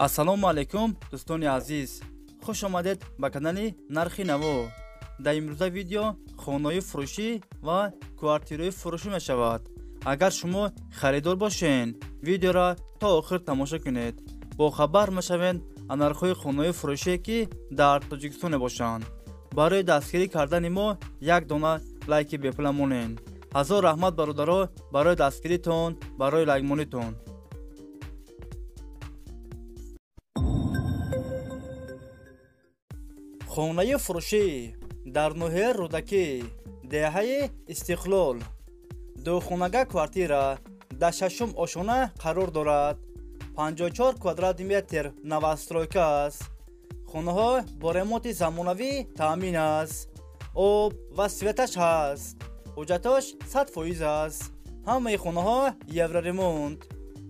ассалому алайкум дӯстони азиз, хуш омадед ба канали Нархи Наво. дар имрӯза видео хонаи фурӯшӣ ва квартираи фурӯшӣ мешавад. агар шумо харидор бошен, видеоро то охир тамошо кунед. бохабар мешавед аз нархҳои хонаи фурӯшие ки дар Тоҷикистон мебошанд. барои дастгирӣ кардани мо як дона лайки бепула монед. ҳазор раҳмат бародаро барои дастгиритон, барои лайкмонитон. хонаи фурӯшӣ дар ноҳияи Рӯдакӣ, деҳаи Истиқлол. духонага квартира дар шашум ошона қарор дорад. 54 квадрати метр новостройка аст. хонаҳо бо ремонти замонавӣ таъмин аст. об ва светаш ҳаст. ҳуҷҷатош 100% аст. ҳамаи хонаҳо евроремонт.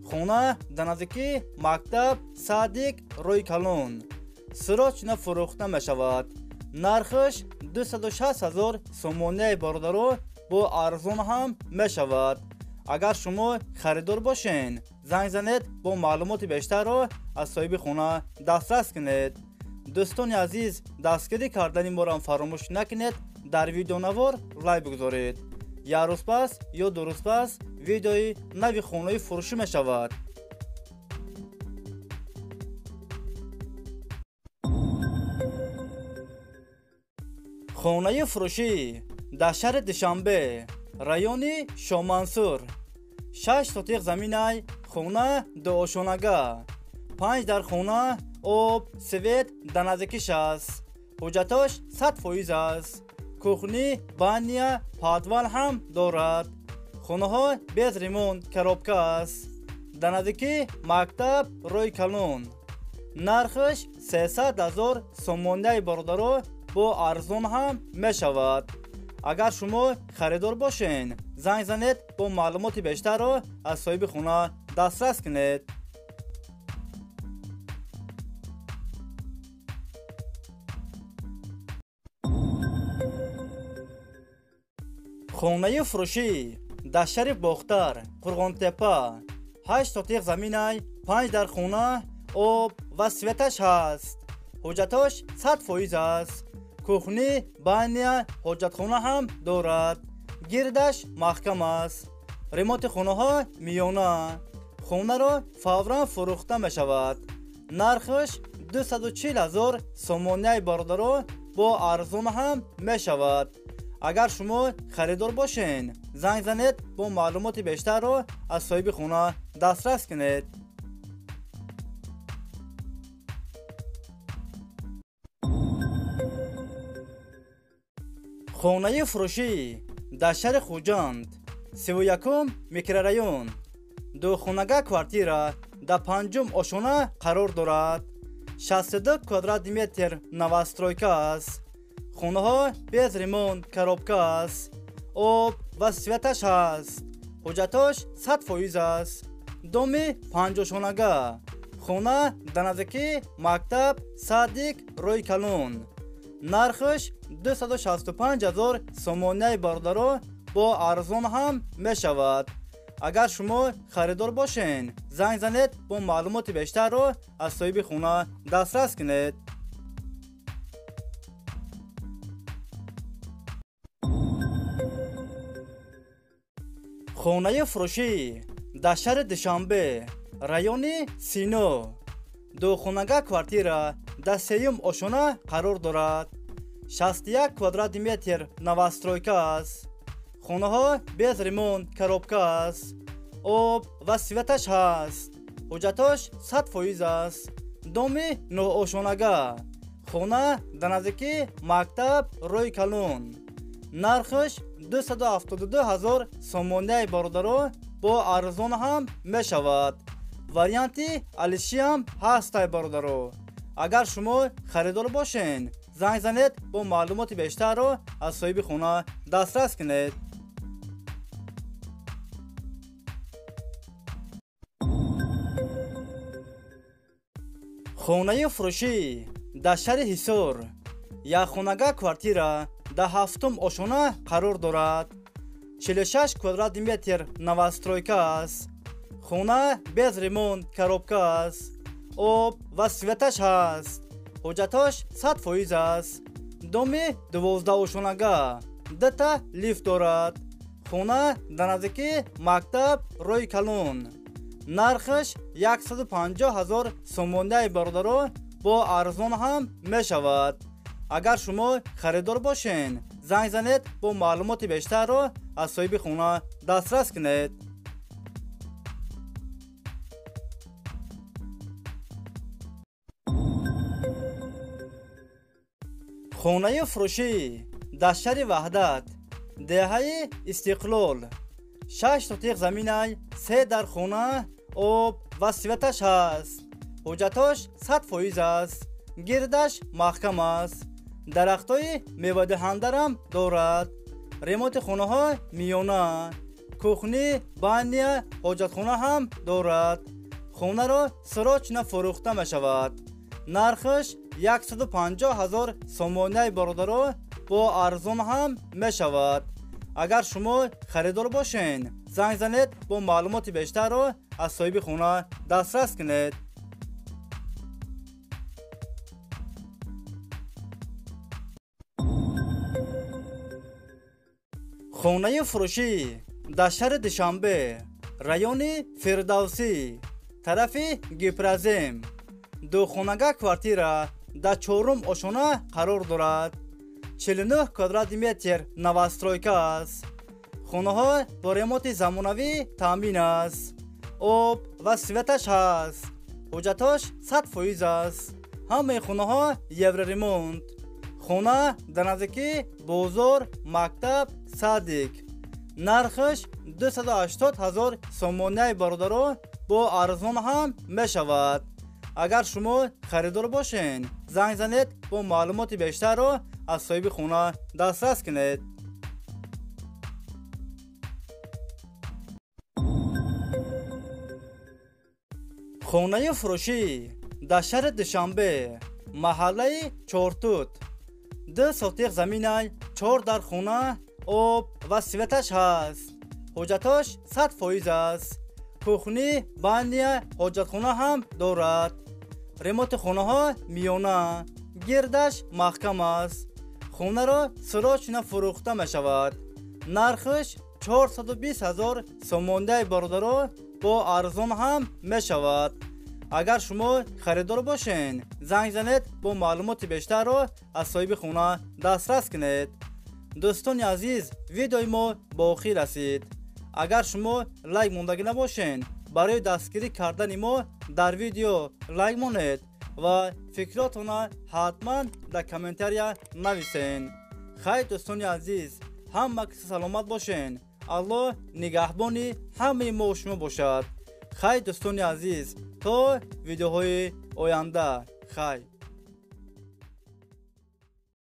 хона дар наздики мактаб Садик Рӯи Калон. сирочина фурӯхта мешавад. нархаш 260,000 сомоняи бародаро бо арзон ҳам мешавад. агар шумо харидор бошен, занг занед бо маълумоти бештарро аз соҳиби хона дастрас кунед. дӯстони азиз, дастгирӣ кардани моро фаромӯш накунед. дар видеонавор лайк бигузоред. як рӯз пас ё ду рӯз пас видеои нави хонаи фурӯшӣ мешавад. хонаи фурӯшӣ дар шаҳри Душанбе, райони Шомансур. 6 сотиқ заминай хона дуошонага. 5 дар хона об, свет дар наздикиш аст. ҳуҷҷатош 100% аст. кухни, баня, подвал ҳам дорад. хонаҳо без ремонт коробка аст. дар наздики мактаб Рӯи Калон. нархаш 300,000 сомоняи бародаро бо арзон ҳам мешавад. агар шумо харидор бошен, занг занед бо маълумоти бештарро аз соҳиби хона дастрас кунед. хонаи фурӯшӣ дар шаҳри Бохтар, Қурғонтепа. 8 сотиқ заминай, 5 дар хона об ва светаш ҳаст. ҳуҷҷатош 100% аст. кухни, баня, ҳоҷатхона ҳам дорад. гирдаш маҳкам аст. ремонти хонаҳо миёна. хонаро фавран фурӯхта мешавад. нархаш 240,000 сомоняи бародаро бо арзон ҳам мешавад. агар шумо харидор бошен, занг занед бо маълумоти бештарро аз соҳиби хона дастрас кунед. хонаи фурӯшӣ дар шаҳри Хуҷанд, 31 микрорайон. духонага квартира дар 5 ошона қарор дорад. 62 квадрати метр новостройка аст. хонаҳо без ремонт коробка аст. об ва светаш ҳаст. ҳуҷҷатош 100% аст. доми 5ошонага. хона дар наздики мактаб Садик Рӯи Калон. нархаш 265,000 сомоняи бародаро бо арзон ҳам мешавад. агар шумо харидор бошен, занг занед бо маълумоти бештарро аз соҳиби хона дастрас кунед. хонаи фурӯшӣ дар шаҳри Душанбе, райони Сино. духонага квартира дар 3 ошона қарор дорад. 61 квадрати метр новостройка аст. хонаҳо без ремонт коробка аст. об ва светаш ҳаст. ҳуҷҷатош 100% аст. доми 9 ошонага. хона дар наздики мактаб Рӯи Калон. нархаш 272,000 сомоняи бародаро бо арзон ҳам мешавад. варианти алишиам ҳастай бародаро. агар шумо харидор бошен, занг занед бо маълумоти бештарро аз соҳиби хона дастрас кунед. хонаи фурӯшӣ дар шаҳри Ҳисор. якхонага квартира дар 7 ошона қарор дорад. 46 квадрати метр новостройка аст. хона без ремонт коробка аст. об ва светаш ҳаст. ҳуҷҷаташ 100% аст. доми 12 ошонага, 2 та лифт дорад. хона дар наздики мактаб рӯи калон. нархаш 150,000 сомоняи бародаро бо арзон ҳам мешавад. агар шумо харидор бошен, занг занед бо маълумоти бештарро аз соҳиби хона дастрас кунед. хонаи фурӯшӣ дар шаҳри ваҳдат, деҳаи Истиқлол. 6 сотиқ заминай, 3 дар хона, об ва светаш ҳаст. ҳуҷҷаташ 100% аст. гирдаш маҳкам аст. дарахтои мевадиҳандарам дорад. ремонти хонаҳо миёна. кухни, баня, ҳоҷатхона ҳам дорад. хонаро сирочна фурӯхта мешавад. нархаш 150,000 сомоняи бародаро бо арзон ҳам мешавад. агар шумо харидор бошен, занг занед бо маълумоти бештарро аз соҳиби хона дастрас кунед. хонаи фурӯшӣ дар шаҳри Душанбе, райони Фирдавсӣ, тарафи Гипразем. духонага квартира дар 4-ум ошона қарор дорад. 49 квадратный метр новостройка аст. хонаҳо бо ремонти замонавӣ таъмин аст. об ва светаш ҳаст. ҳуҷҷаташ 100% аст. ҳамаи хонаҳо евроремонт. хона дар наздики бозор, мактаб, садик. нархаш 280,000 сомоняи бародаро бо арзон ҳам мешавад. агар шумо харидор бошен, занг занед бо маълумоти бештарро аз соҳиби хона дастрас кунед. хонаи фурӯшӣ дар шаҳри Душанбе, маҳаллаи Чортут. 2 сотиқ заминай, 4 дар хона, об ва светаш ҳаст. ҳуҷҷаташ 100% аст. кухни, баня, ҳоҷатхона ҳам дорад. ремонти хонаҳо миёна. гирдаш маҳкам аст. хонаро сирочна фурӯхта мешавад. нархаш 420,000 сомоняи бародаро бо арзон ҳам мешавад. агар шумо харидор бошен, занг занед бо маълумоти бештарро аз соҳиби хона дастрас кунед. дӯстони азиз, видеои мо ба охир расид. агар шумо лайк мондагӣ набошен, барои дастгирӣ кардани мо дар видео лайк монед ва фикротона ҳатман дар комментария нависен. хайр дӯстони азиз, ҳама киса саломат бошен. аллоҳ нигаҳбони ҳамаи мо шумо бошад. хайр дӯстони азиз, то видеоҳои оянда. хайр.